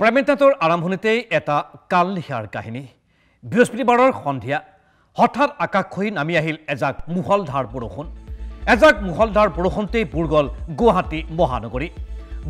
প্ৰেমেটাতৰ আৰম্ভণিতেই এটা কালনিশাৰ কাহিনী। বৃহস্পতিবাৰৰ সন্ধিয়া হঠাৎ আকাশখৈ নামি আহিল এজাক মুহলধাৰ বৰষুণ। এজাক মুহলধাৰ বৰষুণতেই বুৰ গ'ল গুৱাহাটী মহানগৰী।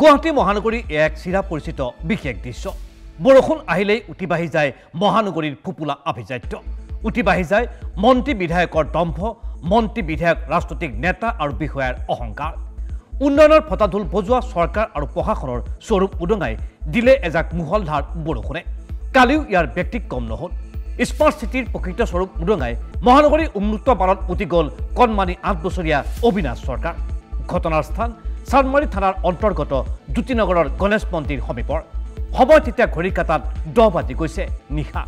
গুৱাহাটী মহানগৰী এক চিৰা পৰিচিত বিশেষ দৃশ্য। বৰষুণ আহিলেই উঠি বাঢ়ি যায় মহানগৰীৰ ফুপুলা আভিজাত্য, উঠি বাঢ়ি যায় মন্ত্ৰী বিধায়কৰ দম্ভ, মন্ত্ৰী বিধায়ক ৰাজনৈতিক নেতা আৰু বিষয়াৰ অহংকাৰ। উন্নয়নৰ ফটাঢোল বজোৱা চৰকাৰ আৰু প্ৰশাসনৰ স্বৰূপ উদঙাই দিলে এজাক মুহলধাৰ বৰষুণে। কালিও ইয়াৰ ব্যতিক্ৰম নহ'ল। স্মাৰ্ট চিটিৰ প্ৰকৃত স্বৰূপ উদঙাই মহানগৰীৰ উন্মুক্ত বানত উঠি গ'ল কণমানি 8 বছৰীয়া অবিনাশ চৰকাৰ। ঘটনাৰ স্থান চানমাৰী থানাৰ অন্তৰ্গত জ্যোতিনগৰৰ গণেশ মন্দিৰ সমীপৰ। সময় তেতিয়া ঘড়ী কাটাত 10 বাজি গৈছে নিশা।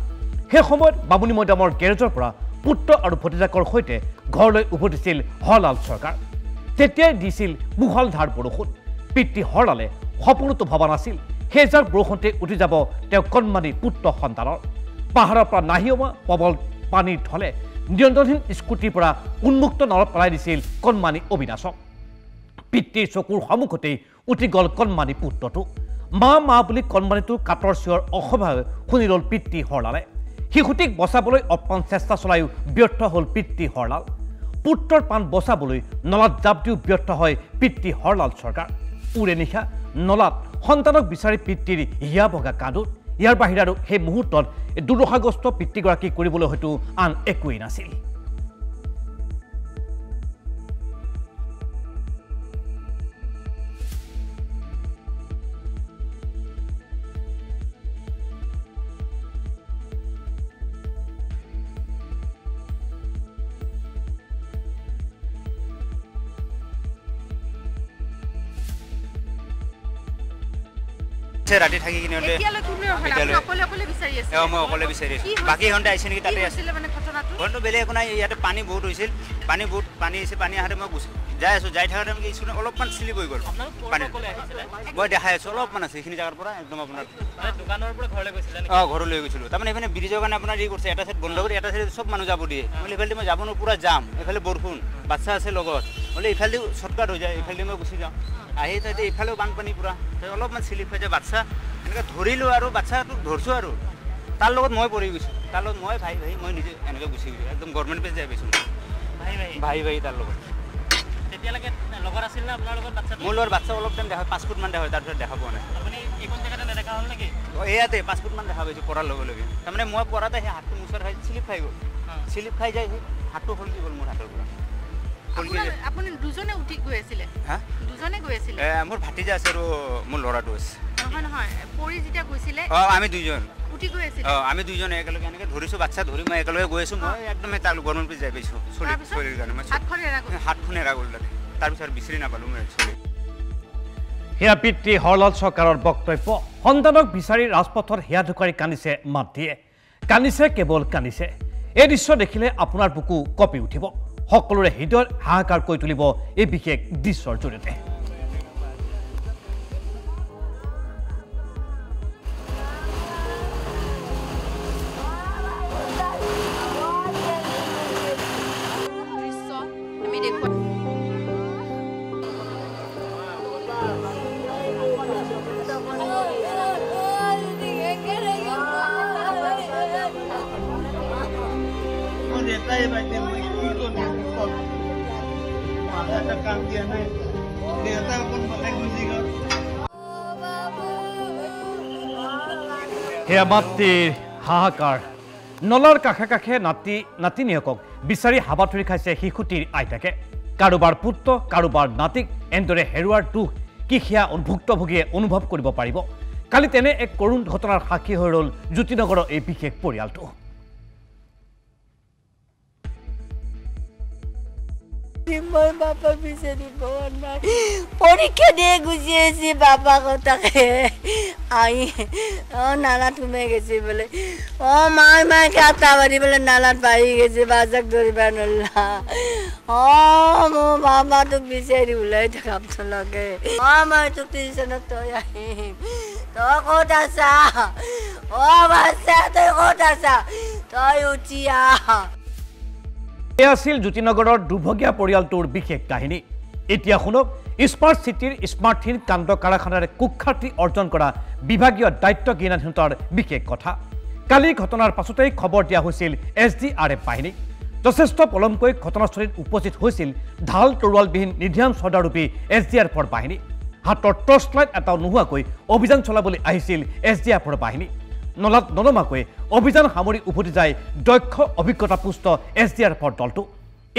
সেই সময়ত বামুণী মৈদামৰ গেৰেজৰ পৰা পুত্ৰ আৰু ভতিজাকৰ সৈতে ঘৰলৈ উভতিছিল হৰলাল চৰকাৰ। তেতিয়াই দিছিল মুহলধাৰ বৰষুণ। পিতৃ হৰলালে সপোনতো ভবা নাছিল সেইজাক বৰষুণতে উঠি যাব তেওঁ কণমানি পুত্ৰ সন্তানৰ। পাহাৰৰ পৰা নাহি অমা প্ৰবল পানীৰ ঢলে নিয়ন্ত্ৰণহীন স্কুটিৰ পৰা উন্মুক্ত নলত পেলাই দিছিল কণমানি অবিনাশক। পিতৃৰ চকুৰ সন্মুখতেই উঠি গ'ল কণমানি পুত্ৰটো। মা মা বুলি কণমানিটোৰ কাতৰ চিঞৰ অসভাৱে শুনি ল'ল পিতৃ হৰলালে। শিশুটিক বচাবলৈ অপ্ৰাণ চেষ্টা চলায়ো ব্যৰ্থ হ'ল পিতৃ হৰলাল। পুত্ৰৰ প্ৰাণ বচাবলৈ নলাত জাপ দিও ব্যৰ্থ হয় পিতৃ হৰলাল চৰকাৰ। উৰে নিশা নলাত সন্তানক বিচাৰি পিতৃৰ হিয়া ভগা কান্দোন। ইয়াৰ বাহিৰে আৰু সেই মুহূৰ্তত দুৰ্দশাগ্ৰস্ত পিতৃগৰাকী কৰিবলৈ হয়তো আন একোৱেই নাছিল। ৰাতি থাকি কিনে মই অকলে বিচাৰি আছো। বাকী ঘণ্টা আহিছে নেকি তাতে আছে। ঘৰটো বেলেগ একো নাই। ইয়াতে পানী বহুত হৈছিল, পানী আহিছে। পানী আহোঁতে মই যাই আছো, যাই থাকোঁতে স্কুল অলপমান শ্লিপ হৈ গ'ল। মই দেখাই আছো অলপমান আছে এইখিনি জেগাৰ পৰা একদম আপোনাৰ ঘৰলৈ গৈছিলোঁ। তাৰমানে এইপিনে ব্ৰিজৰ কাৰণে আপোনাৰ ই কৰিছে, এটা চাইড বন্ধ কৰি এটা চাইড চব মানুহ যাব দিয়ে। বোলে এইফালে মই যাব নোৱাৰোঁ, পূৰা যাম। এইফালে বৰষুণ, বাচ্ছা আছে লগত, বোলে এইফালে শ্বৰ্টকাট হৈ যায়, এইফালে মই গুচি যাওঁ। আহি তাতে এইফালেও বানপানী পূৰা, অলপমান শ্লিপ হৈ যায়। বাচ্ছা এনেকৈ ধৰিলোঁ আৰু বাচ্ছাটোক ধৰিছোঁ আৰু তাৰ লগত মই পৰি গৈছোঁ। তাৰ লগত মই ভাই মই নিজে এনেকৈ গুচি গৈছোঁ। একদম গভৰ্ণমেণ্ট পেজ যাই পাইছোঁ ভাই তাৰ লগত। তেতিয়ালৈকে লগত আছিল না আপোনাৰ লগত বাচ্ছা? মোৰ লগত বাচ্ছা অলপ টাইম দেখা, 5 ফুটমান দেখা হয়, তাৰপিছত দেখা পোৱা নাই। আপুনি এইখন জেগাতে নেদেখা হ'ল নেকি? ইয়াতে 5 ফুটমান দেখা পাইছোঁ পৰাৰ লগে লগে। তাৰমানে মই পৰাতে সেই হাতটো মোচাৰ খাই শ্লিপ খাই গ'ল। শ্লিপ খাই যায় সেই হাতটো ফলকি গ'ল মোৰ হাতৰ পৰা। আপুনি দুজনে উঠি গৈ আছিলে? হা, দুজনে গৈ আছিলে? মোৰ ভাতিজা আছে আৰু মোৰ ল'ৰাটো আছে। নহয় পৰি যেতিয়া গৈছিলে আমি দুইজন উঠি গৈ আছিলে। আমি দুইজনে একেলগে এনেকৈ ধৰিছোঁ, বাচ্ছা ধৰি মই একেলগে গৈ আছোঁ। মই একদম তাৰ গভৰ্ণমেণ্ট পেজ যাই পাইছোঁ চলিৰ কাৰণে। মই হাতখন এৰা গ'ল তাতে। তাৰপিছত বিচাৰি নাপালোঁ মই চলি। সেয়া পিতৃ হৰলাল চৰকাৰৰ বক্তব্য। সন্তানক বিচাৰি ৰাজপথত সেয়া ঢুকাৰি কান্দিছে মাতৃয়ে, কান্দিছে কেৱল কান্দিছে। এই দৃশ্য দেখিলে আপোনাৰ বুকু কঁপি উঠিব। সকলোৰে হৃদয়ত হাহাকাৰ কৰি তুলিব এই বিশেষ দৃশ্যৰ জৰিয়তে। সেয়া মাতৃৰ হাহাকাৰ। নলাৰ কাষে কাষে নাতিনীয়েকক বিচাৰি হাবাথুৰি খাইছে শিশুটিৰ আইতাকে। কাৰোবাৰ পুত্ৰ, কাৰোবাৰ নাতিক এনেদৰে হেৰুৱাৰ দুখ কি সেয়া ভুক্তভোগীয়ে অনুভৱ কৰিব পাৰিব। কালি তেনে এক কৰুণ ঘটনাৰ সাক্ষী হৈ ৰ'ল জ্যোতিনগৰৰ এই বিশেষ পৰিয়ালটো। মই বাপাক বিচাৰি পোৱা নাই। পৰীক্ষা দিয়ে গুচি আহিছে বাপাক তাকে আহি নালাত সোমাই গৈছে বোলে। মাই কাটা মাৰি বোলে নালাত বাঢ়ি গৈছে, বাজাক ধৰিব নোৱাৰিলা। মোৰ বাবাটোক বিচাৰি ওলাই থাকাব লাগে। মই তোক টিউচনত থৈ আহিম। তই ক'ত আছা? বাচ্ছা তই ক'ত আছা? তই উঠি আহ। এয়া আছিল জ্যোতিনগৰৰ দুৰ্ভগীয়া পৰিয়ালটোৰ বিশেষ কাহিনী। এতিয়া শুনক স্মাৰ্ট চিটিৰ স্মাৰ্টহীন কাণ্ড কাৰখানাৰে কুখ্যাতি অৰ্জন কৰা বিভাগীয় দায়িত্ব জ্ঞানহীনতাৰ বিশেষ কথা কালি ঘটনাৰ পাছতেই খবৰ দিয়া হৈছিল SDRF বাহিনীক যথেষ্ট পলমকৈ ঘটনাস্থলীত উপস্থিত হৈছিল ঢাল তৰোৱালবিহীন নিৰ্ধাৰণ সদাৰূপী SDRFৰ বাহিনী হাতৰ টৰ্চ লাইট এটাও নোহোৱাকৈ অভিযান চলাবলৈ আহিছিল SDRFৰ বাহিনী নলাত ননমাকৈ অভিযান সামৰি উভতি যায় দক্ষ অভিজ্ঞতাপুষ্ট SDRFৰ দলটো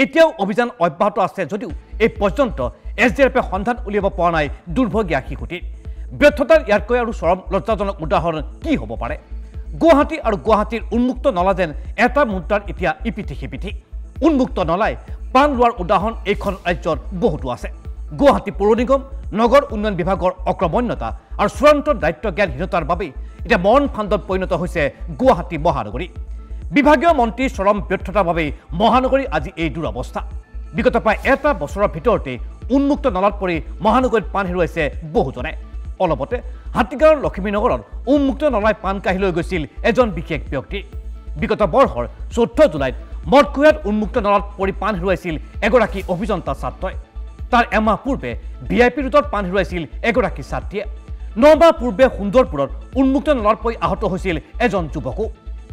এতিয়াও অভিযান অব্যাহত আছে যদিও এই পৰ্যন্ত SDRFে সন্ধান উলিয়াব পৰা নাই দুৰ্ভগীয়া শিশুটিৰ ব্যৰ্থতাৰ ইয়াতকৈ আৰু চৰম লজ্জাজনক উদাহৰণ কি হ'ব পাৰে গুৱাহাটী আৰু গুৱাহাটীৰ উন্মুক্ত নলা যেন এটা মুদ্ৰাৰ এতিয়া ইপিঠি সিপিঠি উন্মুক্ত নলাই প্ৰাণ লোৱাৰ উদাহৰণ এইখন ৰাজ্যত বহুতো আছে গুৱাহাটী পৌৰ নিগম নগৰ উন্নয়ন বিভাগৰ অক্ৰমণ্যতা আৰু চূড়ান্ত দায়িত্ব জ্ঞানহীনতাৰ বাবেই এতিয়া মৰণ ফান্দত পৰিণত হৈছে গুৱাহাটী মহানগৰী বিভাগীয় মন্ত্ৰীৰ চৰম ব্যৰ্থতাৰ বাবেই মহানগৰী আজি এই দুৰৱস্থা বিগত প্ৰায় এটা বছৰৰ ভিতৰতে উন্মুক্ত নলাত পৰি মহানগৰীত প্ৰাণ হেৰুৱাইছে বহুজনে অলপতে হাতীগাঁৱৰ লক্ষ্মীনগৰত উন্মুক্ত নলাই পাণ কাঢ়ি লৈ গৈছিল এজন বিশেষ ব্যক্তি বিগত বৰ্ষৰ 14 জুলাইত মদকুঁহিয়াত উন্মুক্ত নলাত পৰি প্ৰাণ হেৰুৱাইছিল এগৰাকী অভিযন্তা ছাত্ৰই তাৰ এমাহ পূৰ্বে VIP ৰোডত প্ৰাণ হেৰুৱাইছিল এগৰাকী ছাত্ৰীয়ে 9 মাহ পূৰ্বে সুন্দৰপুৰত উন্মুক্ত নলাত পৰি আহত হৈছিল এজন যুৱকো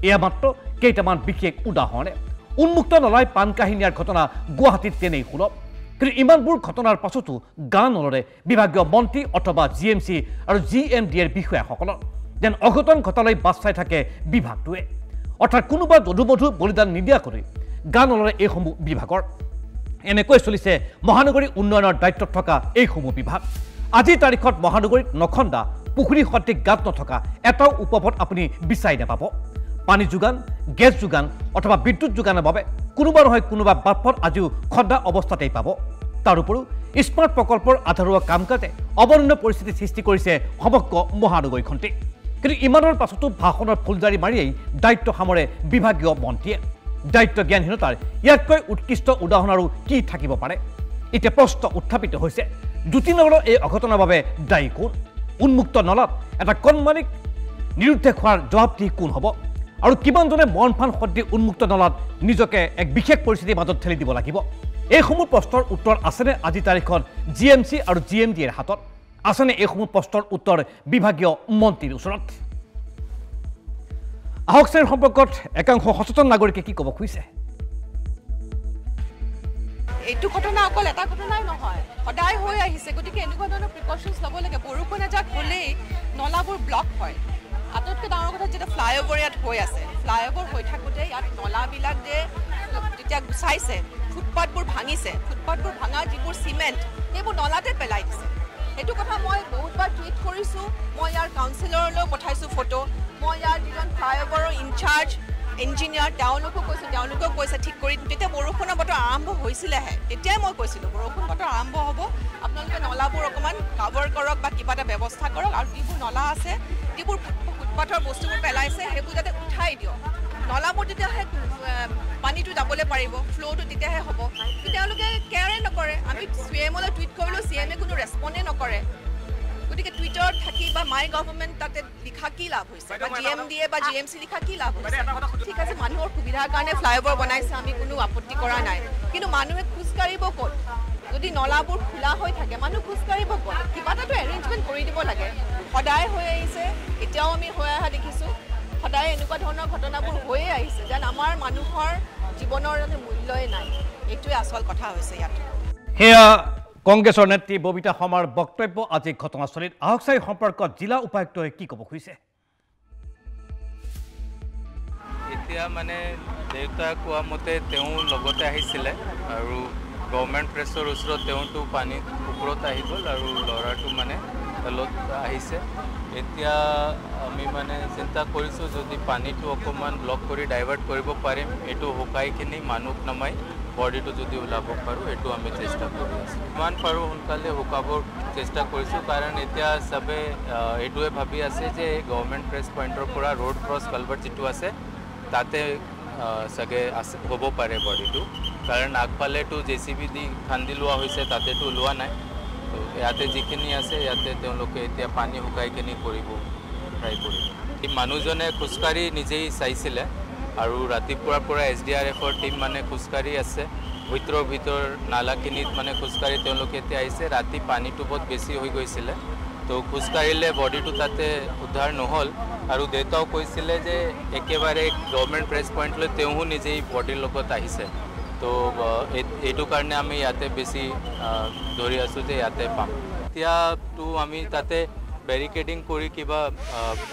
এয়া মাত্ৰ কেইটামান বিশেষ উদাহৰণে উন্মুক্ত নলাই পাণ কাঢ়ি নিয়াৰ ঘটনা গুৱাহাটীত তেনেই সুলভ কিন্তু ইমানবোৰ ঘটনাৰ পাছতো গান নলৰে বিভাগীয় মন্ত্ৰী অথবা GMC আৰু GMDৰ বিষয়াসকলৰ যেন অঘটন ঘটালৈ বাছ চাই থাকে বিভাগটোৱে অৰ্থাৎ কোনোবা যদুমধু বলিদান নিদিয়াকৈ গান নলৰে এইসমূহ বিভাগৰ এনেকৈ চলিছে মহানগৰী উন্নয়নৰ দায়িত্বত থকা এইসমূহ বিভাগ আজিৰ তাৰিখত মহানগৰীত নখন্দা পুখুৰী সদৃশ গাঁত নথকা এটাও উপপথ আপুনি বিচাৰি নাপাব পানী যোগান গেছ যোগান অথবা বিদ্যুৎ যোগানৰ বাবে কোনোবা নহয় কোনোবা বাটপথ আজিও খন্দা অৱস্থাতেই পাব তাৰ উপৰিও স্মাৰ্ট প্ৰকল্পৰ আধাৰুৱা কাম কাজে অৱনন্য পৰিস্থিতি সৃষ্টি কৰিছে সমগ্ৰ মহানগৰীখনতে কিন্তু ইমানৰ পাছতো ভাষণৰ ফুলজাৰি মাৰিয়েই দায়িত্ব সামৰে বিভাগীয় মন্ত্ৰীয়ে দায়িত্ব জ্ঞানহীনতাৰ ইয়াতকৈ উৎকৃষ্ট উদাহৰণ আৰু কি থাকিব পাৰে এতিয়া প্ৰশ্ন উত্থাপিত হৈছে জ্যোতিনগৰৰ এই অঘটনৰ বাবে দায়ী কোন উন্মুক্ত নলাত এটা কণমানিক নিৰুদ্দেশ হোৱাৰ জবাবদিহি কোন হ'ব আৰু কিমানজনে মনফান সদৃশ উন্মুক্ত নলাত নিজকে এক বিশেষ পৰিস্থিতিৰ মাজত ঠেলি দিব লাগিব এইসমূহ প্ৰশ্নৰ উত্তৰ আছেনে আজি তাৰিখত GMC আৰু GMDৰ হাতত আছেনে এইসমূহ প্ৰশ্নৰ উত্তৰ বিভাগীয় মন্ত্ৰীৰ ওচৰত আহক শ্ৰেণীৰ সম্পৰ্কত একাংশ সচেতন নাগৰিকে কি ক'ব খুজিছে এইটো ঘটনা অকল এটা ঘটনাই নহয় সদায় হৈ আহিছে গতিকে এনেকুৱা ধৰণৰ প্ৰিকশ্যনছ ল'ব লাগে বৰষুণ এজাক হ'লেই নলাবোৰ ব্লক হয় আটাইতকৈ ডাঙৰ কথা যেতিয়া ফ্লাইঅভাৰ ইয়াত হৈ আছে ফ্লাইঅভাৰ হৈ থাকোঁতে ইয়াত নলাবিলাক যে যেতিয়া গুচাইছে ফুটপাথবোৰ ভাঙিছে ফুটপাথবোৰ ভাঙা যিবোৰ চিমেণ্ট সেইবোৰ নলাতে পেলাই দিছে এইটো কথা মই বহুতবাৰ টুইট কৰিছোঁ মই ইয়াৰ কাউন্সিলৰলৈ পঠাইছোঁ ফটো মই ইয়াৰ যিজন ফ্লাইঅভাৰৰ ইনচাৰ্জ ইঞ্জিনিয়াৰ তেওঁলোকেও কৈছে ঠিক কৰি তেতিয়া বৰষুণৰ বতৰ আৰম্ভ হৈছিলেহে তেতিয়াই মই কৈছিলোঁ বৰষুণ বতৰ আৰম্ভ হ'ব আপোনালোকে নলাবোৰ অকণমান কাভাৰ কৰক বা কিবা এটা ব্যৱস্থা কৰক আৰু যিবোৰ নলা আছে যিবোৰ ফুটপাথৰ বস্তুবোৰ পেলাইছে সেইবোৰ যাতে উঠাই দিয়ক নলাবোৰ তেতিয়াহে পানীটো যাবলৈ পাৰিব ফ্ল'টো তেতিয়াহে হ'ব কিন্তু তেওঁলোকে কেয়াৰে নকৰে আমি CMলৈ টুইট কৰিলোঁ CMে কোনো ৰেছপণ্ডে নকৰে গতিকে টুইটাৰত থাকি বা মাই গভৰ্ণমেণ্ট তাতে লিখা কি লাভ হৈছে বা GMDA বা GMC লিখা কি লাভ হৈছে ঠিক আছে মানুহৰ সুবিধাৰ কাৰণে ফ্লাইঅভাৰ বনাইছে আমি কোনো আপত্তি কৰা নাই কিন্তু মানুহে খোজকাঢ়িব ক'ত যদি নলাবোৰ খোলা হৈ থাকে মানুহ খোজকাঢ়িব ক'ত কিবা এটাতো এৰেঞ্জমেণ্ট কৰি দিব লাগে সদায় হৈ আহিছে এতিয়াও আমি হৈ অহা দেখিছোঁ সদায় এনেকুৱা ধৰণৰ ঘটনাবোৰ হৈয়ে আহিছে যেন আমাৰ মানুহৰ জীৱনৰ যাতে মূল্যই নাই এইটোৱে আচল কথা হৈছে ইয়াত সেয়া কংগ্ৰেছৰ নেত্ৰী ববিতা শৰ্মাৰ বক্তব্য আজি ঘটনাস্থলীত আহক চাই সম্পৰ্কত জিলা উপায়ুক্তই কি ক'ব খুজিছে এতিয়া মানে দেউতা কোৱা মতে তেওঁ লগতে আহিছিলে আৰু গভৰ্ণমেণ্ট প্ৰেছৰ ওচৰত তেওঁতো পানীত ওপৰত আহি গ'ল আৰু ল'ৰাটো মানে তলত আহিছে এতিয়া আমি মানে চিন্তা কৰিছোঁ যদি পানীটো অকণমান ব্লক কৰি ডাইভাৰ্ট কৰিব পাৰিম এইটো শুকাইখিনি মানুহ নমাই বডিটো যদি ওলাব পাৰোঁ এইটো আমি চেষ্টা কৰি আছোঁ যিমান পাৰোঁ সোনকালে শুকাবৰ চেষ্টা কৰিছোঁ কাৰণ এতিয়া চবে এইটোৱে ভাবি আছে যে গভৰ্ণমেণ্ট প্ৰেছ পইণ্টৰ পৰা ৰোড ক্ৰছ কালভাৰ্ট যিটো আছে তাতে চাগে হ'ব পাৰে বডিটো কাৰণ আগফালেতো JCB দি খান্দি লোৱা হৈছে তাতেতো ওলোৱা নাই তো ইয়াতে যিখিনি আছে ইয়াতে তেওঁলোকে এতিয়া পানী শুকাইখিনি কৰিব ট্ৰাই কৰিব এই মানুহজনে খোজকাঢ়ি নিজেই চাইছিলে আৰু ৰাতিপুৱাৰ পৰা SDRFৰ টীম মানে খোজকাঢ়ি আছে ভিতৰ নালাখিনিত মানে খোজকাঢ়ি তেওঁলোকে এতিয়া আহিছে ৰাতি পানীটো বহুত বেছি হৈ গৈছিলে তো খোজকাঢ়িলে বডিটো তাতে উদ্ধাৰ নহ'ল আৰু দেউতাও কৈছিলে যে একেবাৰে গভৰ্ণমেণ্ট প্ৰেছ পইণ্টলৈ তেওঁ নিজেই বডিৰ লগত আহিছে তো এইটো কাৰণে আমি ইয়াতে বেছি ধৰি আছোঁ যে ইয়াতে পাম এতিয়াতো আমি তাতে বেৰিকেডিং কৰি কিবা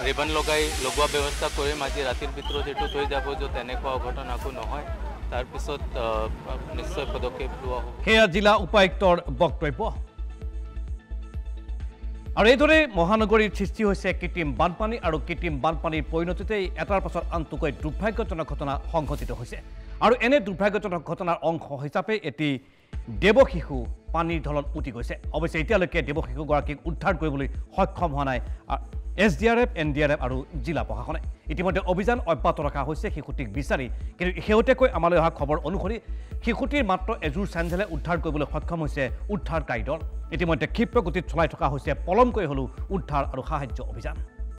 ৰিবন লগোৱা ব্যৱস্থা কৰিম আজি ৰাতিৰ ভিতৰত এইটো থৈ যাব য'ত তেনেকুৱা অঘটন আকৌ নহয় তাৰপিছত নিশ্চয় পদক্ষেপ লোৱা হ'ব সেয়া জিলা উপায়ুক্তৰ বক্তব্য আৰু এইদৰে মহানগৰীৰ সৃষ্টি হৈছে কৃত্ৰিম বানপানী আৰু কৃত্ৰিম বানপানীৰ পৰিণতিতেই এটাৰ পাছত আনটোকৈ দুৰ্ভাগ্যজনক ঘটনা সংঘটিত হৈছে আৰু এনে দুৰ্ভাগ্যজনক ঘটনাৰ অংশ হিচাপে এটি দেৱশিশু পানীৰ ঢলত উটি গৈছে অৱশ্যে এতিয়ালৈকে দেৱশিশুগৰাকীক উদ্ধাৰ কৰিবলৈ সক্ষম হোৱা নাই SDRF, NDRF আৰু জিলা প্ৰশাসনে ইতিমধ্যে অভিযান অব্যাহত ৰখা হৈছে শিশুটিক বিচাৰি কিন্তু শেহতীয়াকৈ আমালৈ অহা খবৰ অনুসৰি শিশুটিৰ মাত্ৰ এযোৰ চেণ্ডেলে উদ্ধাৰ কৰিবলৈ সক্ষম হৈছে উদ্ধাৰকাৰী দল ইতিমধ্যে ক্ষিপ্ৰ গতিত চলাই থকা হৈছে পলমকৈ হ'লেও উদ্ধাৰ আৰু সাহায্য অভিযান